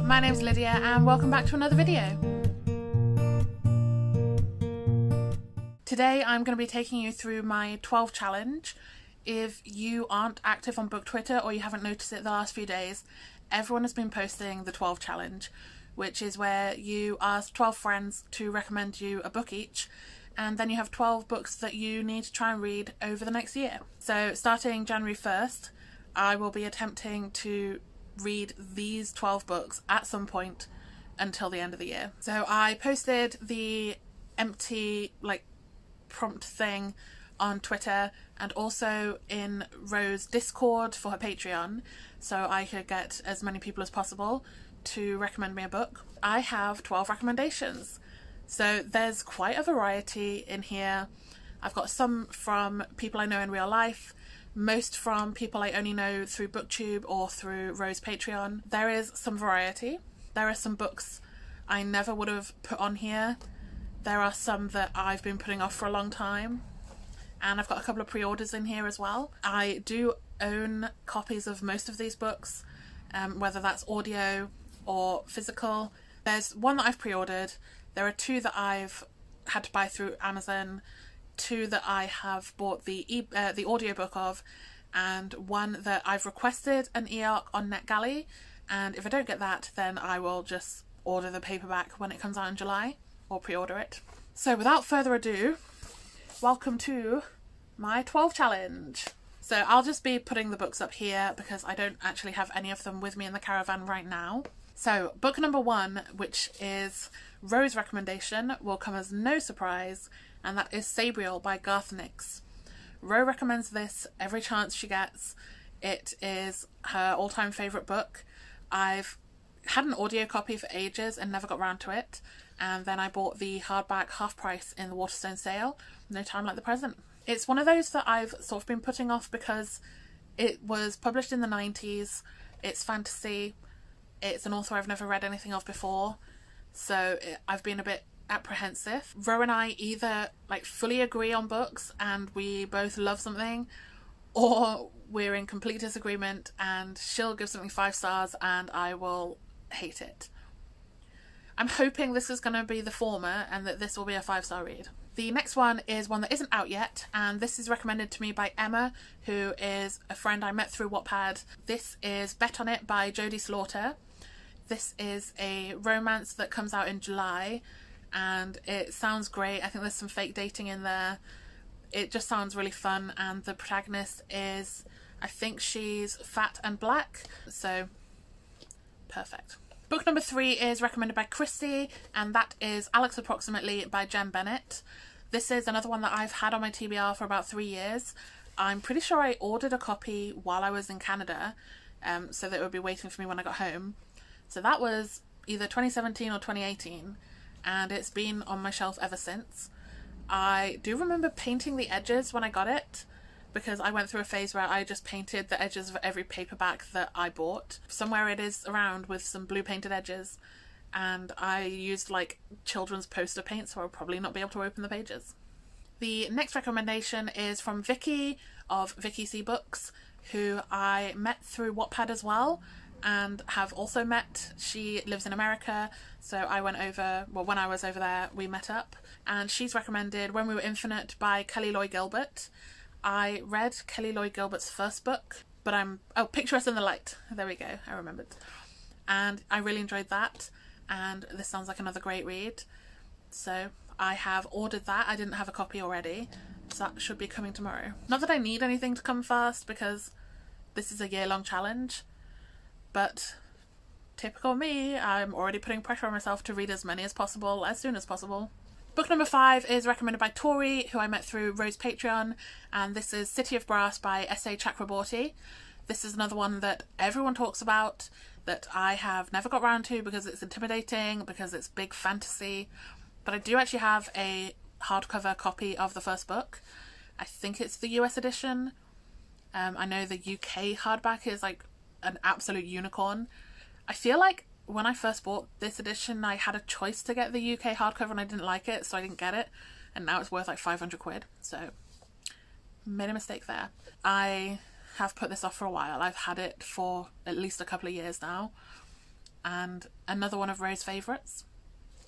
my name's Lydia and welcome back to another video. Today I'm going to be taking you through my 12 challenge. If you aren't active on book Twitter or you haven't noticed it the last few days, everyone has been posting the 12 challenge, which is where you ask 12 friends to recommend you a book each, and then you have 12 books that you need to try and read over the next year. So starting January 1st, I will be attempting to read these 12 books at some point until the end of the year. So I posted the empty prompt thing on Twitter and also in Ro's Discord for her Patreon, so I could get as many people as possible to recommend me a book. I have 12 recommendations, so there's quite a variety in here. I've got some from people I know in real life, most from people I only know through BookTube or through Ro's Patreon. There is some variety. There are some books I never would have put on here. There are some that I've been putting off for a long time. And I've got a couple of pre-orders in here as well. I do own copies of most of these books, whether that's audio or physical. There's one that I've pre-ordered. There are two that I've had to buy through Amazon, two that I have bought the audiobook of, and one that I've requested an e-arc on NetGalley, and if I don't get that then I will just order the paperback when it comes out in July, or pre-order it. So without further ado, welcome to my 12 challenge. So I'll just be putting the books up here because I don't actually have any of them with me in the caravan right now. So book number 1, which is Ro's recommendation, will come as no surprise, and that is Sabriel by Garth Nix. Ro recommends this every chance she gets. It is her all-time favourite book. I've had an audio copy for ages and never got round to it, and then I bought the hardback half price in the Waterstone sale. No time like the present. It's one of those that I've sort of been putting off because it was published in the 90s, it's fantasy, it's an author I've never read anything of before, so I've been a bit apprehensive. Ro and I either fully agree on books and we both love something, or we're in complete disagreement and she'll give something 5 stars and I will hate it. I'm hoping this is going to be the former and that this will be a 5-star read. The next one is one that isn't out yet, and this is recommended to me by Emma, who is a friend I met through Wattpad. This is Bet on It by Jodie Slaughter. This is a romance that comes out in July and it sounds great. I think there's some fake dating in there. It just sounds really fun, and the protagonist is, I think she's fat and black, so perfect. Book number 3 is recommended by Christy, and that is Alex Approximately by Jen Bennett. This is another one that I've had on my TBR for about 3 years. I'm pretty sure I ordered a copy while I was in Canada, so that it would be waiting for me when I got home. So that was either 2017 or 2018, and it's been on my shelf ever since. I do remember painting the edges when I got it, because I went through a phase where I just painted the edges of every paperback that I bought. Somewhere it is around with some blue painted edges, and I used children's poster paint, so I'll probably not be able to open the pages. The next recommendation is from Vicky of Vicky C Books, who I met through Wattpad as well, and have also met. She lives in America, so I went over, well, when I was over there we met up, and she's recommended When We Were Infinite by Kelly Loy Gilbert. I read Kelly Loy Gilbert's first book, but Picture Us in the Light, there we go, I remembered, and I really enjoyed that, and this sounds like another great read, so I have ordered that. I didn't have a copy already, so that should be coming tomorrow. Not that I need anything to come fast because this is a year-long challenge, but typical me, I'm already putting pressure on myself to read as many as possible as soon as possible. Book number 5 is recommended by Tori, who I met through Ro's Patreon, and this is City of Brass by S.A. Chakraborty. This is another one that everyone talks about, that I have never got round to because it's intimidating, because it's big fantasy, but I do actually have a hardcover copy of the first book. I think it's the US edition. I know the UK hardback is an absolute unicorn. I feel like when I first bought this edition I had a choice to get the UK hardcover and I didn't like it, so I didn't get it, and now it's worth 500 quid, so made a mistake there. I have put this off for a while. I've had it for at least a couple of years now, and another one of Rose's favourites,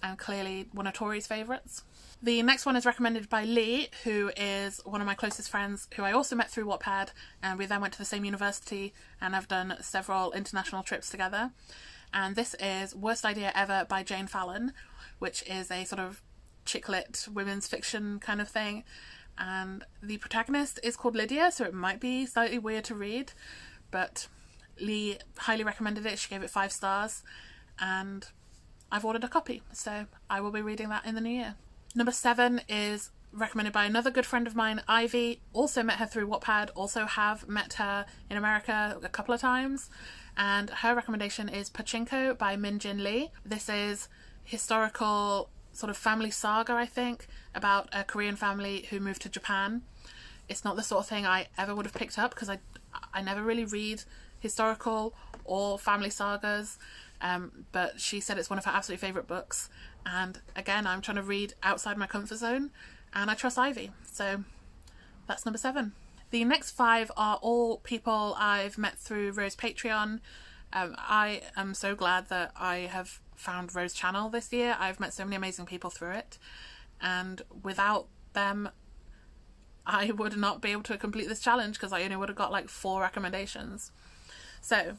and clearly one of Tori's favourites. The next one is recommended by Lee, who is one of my closest friends, who I also met through Wattpad, and we then went to the same university and have done several international trips together. And this is Worst Idea Ever by Jane Fallon, which is a sort of chick lit women's fiction kind of thing. And the protagonist is called Lydia, so it might be slightly weird to read, but Lee highly recommended it. She gave it 5 stars, and I've ordered a copy, so I will be reading that in the new year. Number 7 is recommended by another good friend of mine, Ivy. Also met her through Wattpad, also have met her in America a couple of times, and her recommendation is Pachinko by Min Jin Lee. This is historical sort of family saga, I think, about a Korean family who moved to Japan. It's not the sort of thing I ever would have picked up because I never really read historical or family sagas, but she said it's one of her absolute favourite books, and again, I'm trying to read outside my comfort zone, and I trust Ivy, so that's number 7. The next 5 are all people I've met through Rose Patreon. I am so glad that I have found Rose channel this year. I've met so many amazing people through it, and without them I would not be able to complete this challenge because I only would have got like 4 recommendations. So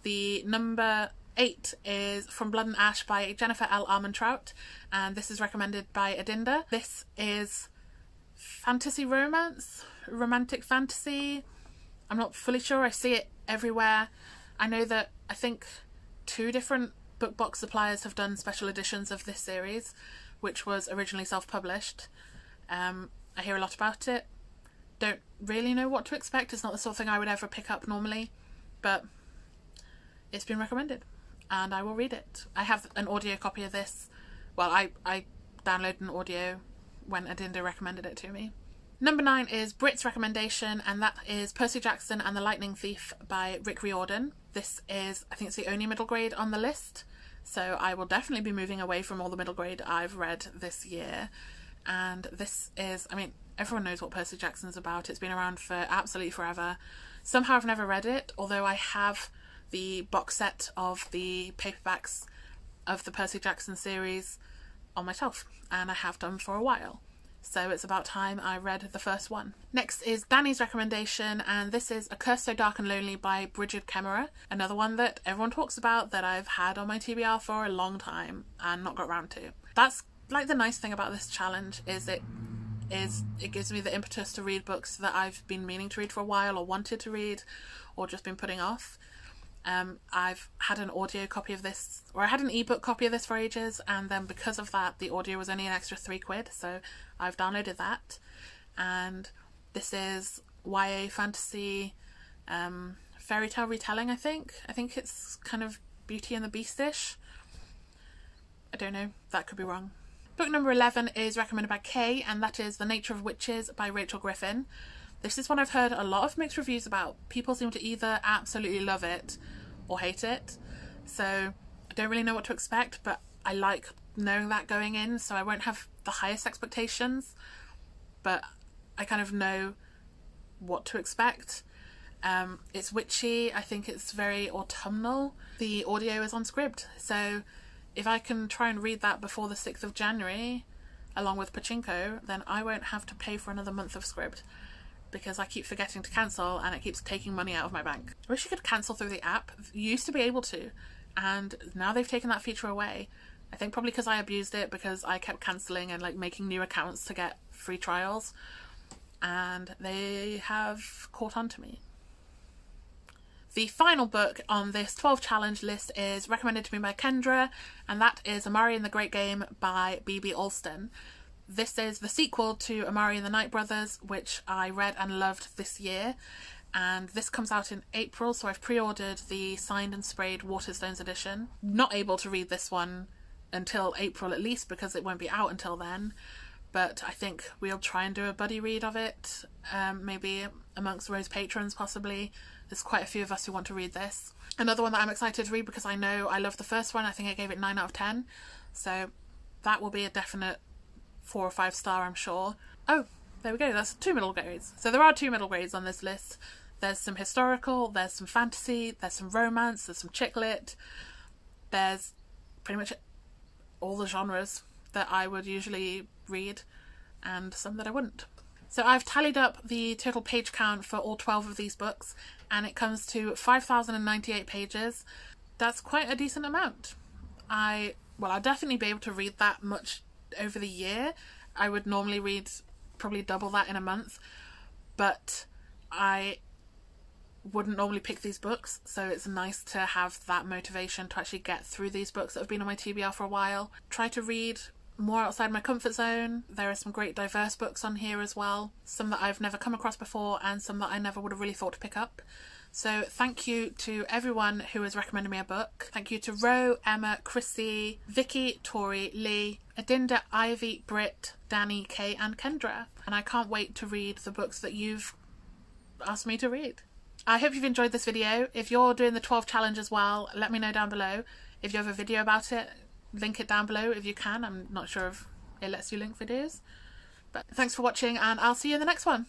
the number 8 is From Blood and Ash by Jennifer L. Armentrout, and this is recommended by Adinda. This is fantasy romance, romantic fantasy. I'm not fully sure. I see it everywhere. I know that I think 2 different book box suppliers have done special editions of this series, which was originally self-published. I hear a lot about it. Don't really know what to expect. It's not the sort of thing I would ever pick up normally, but it's been recommended and I will read it. I have an audio copy of this. Well, I downloaded an audio when Adinda recommended it to me. Number 9 is Brit's recommendation, and that is Percy Jackson and the Lightning Thief by Rick Riordan. This is, I think it's the only middle grade on the list, so I will definitely be moving away from all the middle grade I've read this year. And this is, I mean, everyone knows what Percy Jackson's about. It's been around for absolutely forever. Somehow I've never read it, although I have the box set of the paperbacks of the Percy Jackson series on my shelf, and I have done for a while. So it's about time I read the first one. Next is Danny's recommendation, and this is A Curse So Dark and Lonely by Brigid Kemmerer. Another one that everyone talks about that I've had on my TBR for a long time and not got around to. That's like the nice thing about this challenge, is it gives me the impetus to read books that I've been meaning to read for a while, or wanted to read, or just been putting off. I've had an audio copy of this, or I had an ebook copy of this for ages, and then because of that the audio was only an extra £3, so I've downloaded that. And this is YA fantasy, fairy tale retelling, I think it's kind of Beauty and the Beast-ish. I don't know, that could be wrong. Book number 11 is recommended by Kay, and that is The Nature of Witches by Rachel Griffin. This is one I've heard a lot of mixed reviews about. People seem to either absolutely love it or hate it, so I don't really know what to expect, but I like knowing that going in, so I won't have the highest expectations, but I kind of know what to expect. It's witchy. I think it's very autumnal. The audio is on Scribd, so if I can try and read that before the 6th of January, along with Pachinko, then I won't have to pay for another month of Scribd, because I keep forgetting to cancel and it keeps taking money out of my bank. I wish you could cancel through the app. You used to be able to, and now they've taken that feature away. I think probably because I abused it, because I kept cancelling and like making new accounts to get free trials, and they have caught on to me. The final book on this 12 challenge list is recommended to me by Kendra, and that is Amari and the Great Game by B.B. Alston. This is the sequel to Amari and the Night Brothers, which I read and loved this year, and this comes out in April, so I've pre-ordered the signed and sprayed Waterstones edition. Not able to read this one until April at least, because it won't be out until then, but I think we'll try and do a buddy read of it, maybe amongst Rose patrons possibly. There's quite a few of us who want to read this. Another one that I'm excited to read because I know I love the first one. I think I gave it 9 out of 10, so that will be a definite 4 or 5 star, I'm sure. Oh, there we go, that's 2 middle grades. So there are 2 middle grades on this list. There's some historical, there's some fantasy, there's some romance, there's some chick lit. There's pretty much all the genres that I would usually read and some that I wouldn't. So I've tallied up the total page count for all 12 of these books and it comes to 5,098 pages. That's quite a decent amount. I'll definitely be able to read that much over the year. I would normally read probably double that in a month, but I wouldn't normally pick these books, so it's nice to have that motivation to actually get through these books that have been on my TBR for a while. Try to read more outside my comfort zone. There are some great diverse books on here as well, some that I've never come across before and some that I never would have really thought to pick up. So thank you to everyone who has recommended me a book. Thank you to Ro, Emma, Chrissy, Vicky, Tori, Lee, Adinda, Ivy, Britt, Danny, Kay and Kendra. And I can't wait to read the books that you've asked me to read. I hope you've enjoyed this video. If you're doing the 12 challenge as well, let me know down below. If you have a video about it, link it down below if you can. I'm not sure if it lets you link videos. But thanks for watching and I'll see you in the next one.